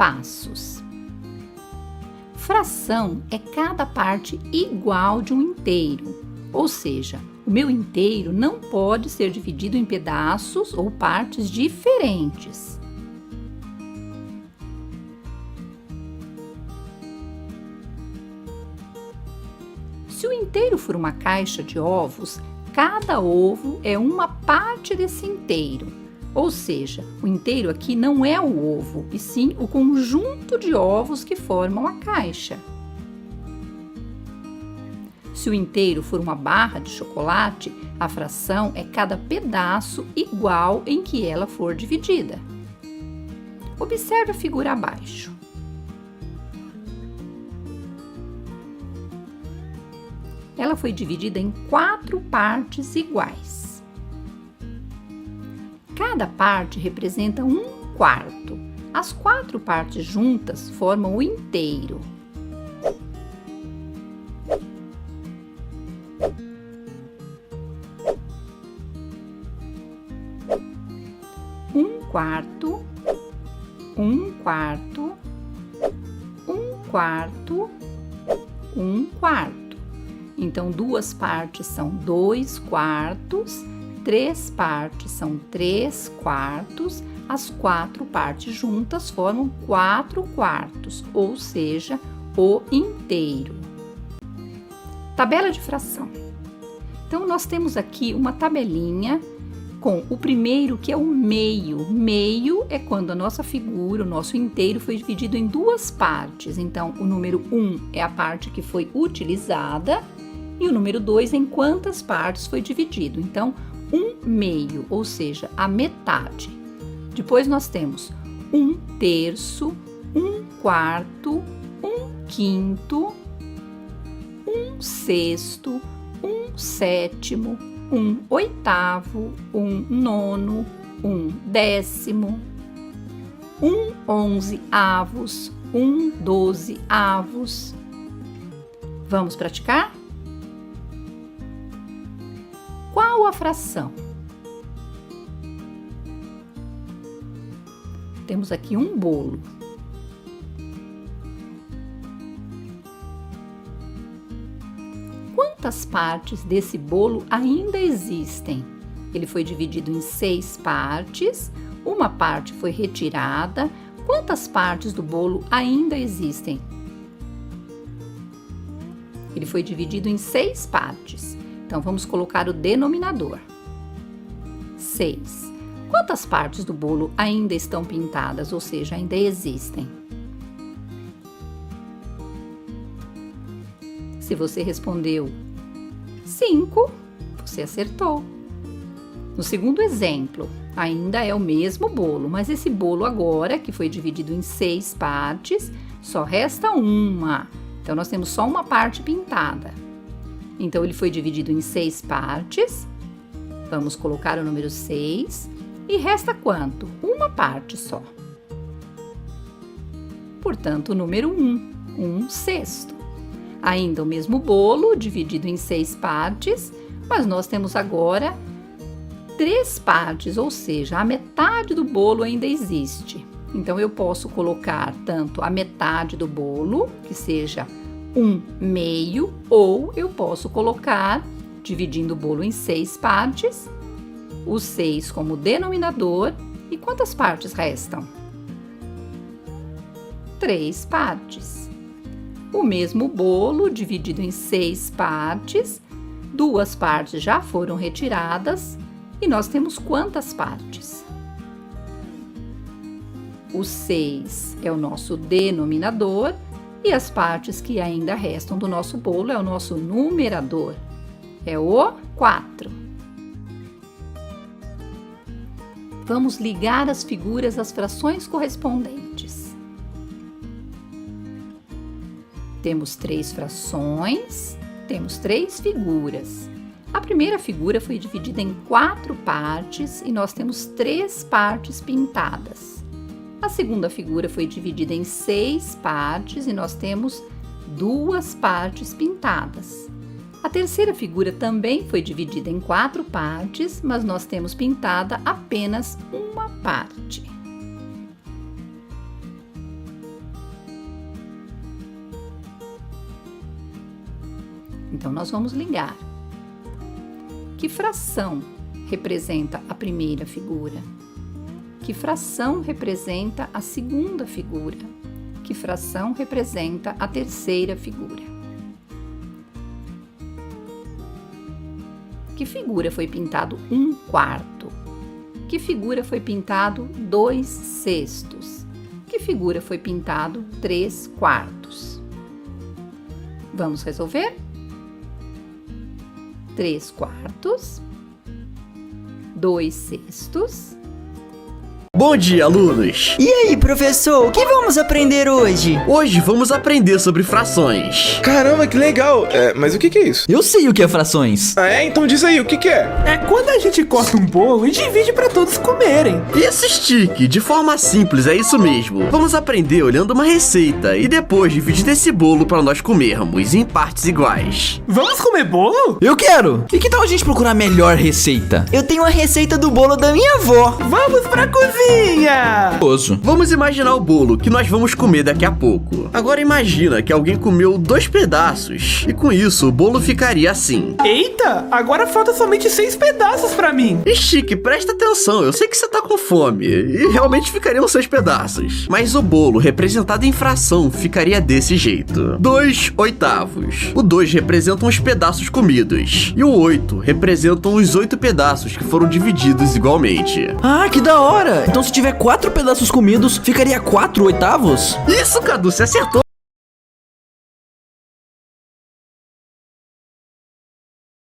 passos. Fração é cada parte igual de um inteiro, ou seja, o meu inteiro não pode ser dividido em pedaços ou partes diferentes. Se o inteiro for uma caixa de ovos, cada ovo é uma parte desse inteiro. Ou seja, o inteiro aqui não é o ovo, e sim o conjunto de ovos que formam a caixa. Se o inteiro for uma barra de chocolate, a fração é cada pedaço igual em que ela for dividida. Observe a figura abaixo. Ela foi dividida em 4 partes iguais. Cada parte representa 1/4. As 4 partes juntas formam o inteiro. Um quarto, 1/4, 1/4, 1/4. Então, 2 partes são 2/4, 3 partes são 3/4, as 4 partes juntas formam 4/4, ou seja, o inteiro. Tabela de fração. Então, nós temos aqui uma tabelinha com o primeiro, que é o meio. Meio é quando a nossa figura, o nosso inteiro, foi dividido em 2 partes. Então, o número 1 é a parte que foi utilizada e o número 2 em quantas partes foi dividido. Então, 1/2, ou seja, a metade. Depois nós temos 1/3, 1/4, 1/5, 1/6, 1/7, 1/8, 1/9, 1/10, 1/11, 1/12. Vamos praticar? Qual a fração? Temos aqui um bolo. Quantas partes desse bolo ainda existem? Ele foi dividido em 6 partes, uma parte foi retirada. Quantas partes do bolo ainda existem? Ele foi dividido em 6 partes. Então, vamos colocar o denominador. 6. Quantas partes do bolo ainda estão pintadas, ou seja, ainda existem? Se você respondeu 5, você acertou. No segundo exemplo, ainda é o mesmo bolo, mas esse bolo agora, que foi dividido em 6 partes, só resta uma. Então, nós temos só uma parte pintada. Então, ele foi dividido em 6 partes. Vamos colocar o número 6. E resta quanto? Uma parte só. Portanto, o número 1, 1/6. Ainda o mesmo bolo, dividido em 6 partes, mas nós temos agora 3 partes, ou seja, a metade do bolo ainda existe. Então, eu posso colocar tanto a metade do bolo, que seja 1/2, ou eu posso colocar, dividindo o bolo em 6 partes, o 6 como denominador. E quantas partes restam? 3 partes. O mesmo bolo, dividido em 6 partes, 2 partes já foram retiradas, e nós temos quantas partes? O 6 é o nosso denominador, e as partes que ainda restam do nosso bolo é o nosso numerador, é o 4. Vamos ligar as figuras às frações correspondentes. Temos 3 frações, temos 3 figuras. A primeira figura foi dividida em 4 partes e nós temos 3 partes pintadas. A segunda figura foi dividida em 6 partes e nós temos 2 partes pintadas. A terceira figura também foi dividida em 4 partes, mas nós temos pintada apenas uma parte. Então, nós vamos ligar. Que fração representa a primeira figura? Que fração representa a segunda figura? Que fração representa a terceira figura? Que figura foi pintado 1/4? Que figura foi pintado 2/6? Que figura foi pintado 3/4? Vamos resolver? 3/4, 2/6. Bom dia, alunos! E aí, professor, o que vamos aprender hoje? Hoje vamos aprender sobre frações. Caramba, que legal! Mas o que é isso? Eu sei o que é frações. Ah, então diz aí, o que é? É quando a gente corta um bolo e divide para todos comerem. Isso, Stick, de forma simples, é isso mesmo. Vamos aprender olhando uma receita e depois dividir esse bolo para nós comermos em partes iguais. Vamos comer bolo? Eu quero! E que tal a gente procurar a melhor receita? Eu tenho a receita do bolo da minha avó. Vamos pra cozinha! Oso. Vamos imaginar o bolo que nós vamos comer daqui a pouco. Agora imagina que alguém comeu 2 pedaços e com isso o bolo ficaria assim. Eita, agora falta somente 6 pedaços pra mim. Stick, presta atenção, eu sei que você tá com fome e realmente ficariam 6 pedaços. Mas o bolo representado em fração ficaria desse jeito: 2/8. O 2 representa os pedaços comidos e o 8 representam os 8 pedaços que foram divididos igualmente. Ah, que da hora! Então se tiver 4 pedaços comidos, ficaria 4/8? Isso, Cadu, você acertou!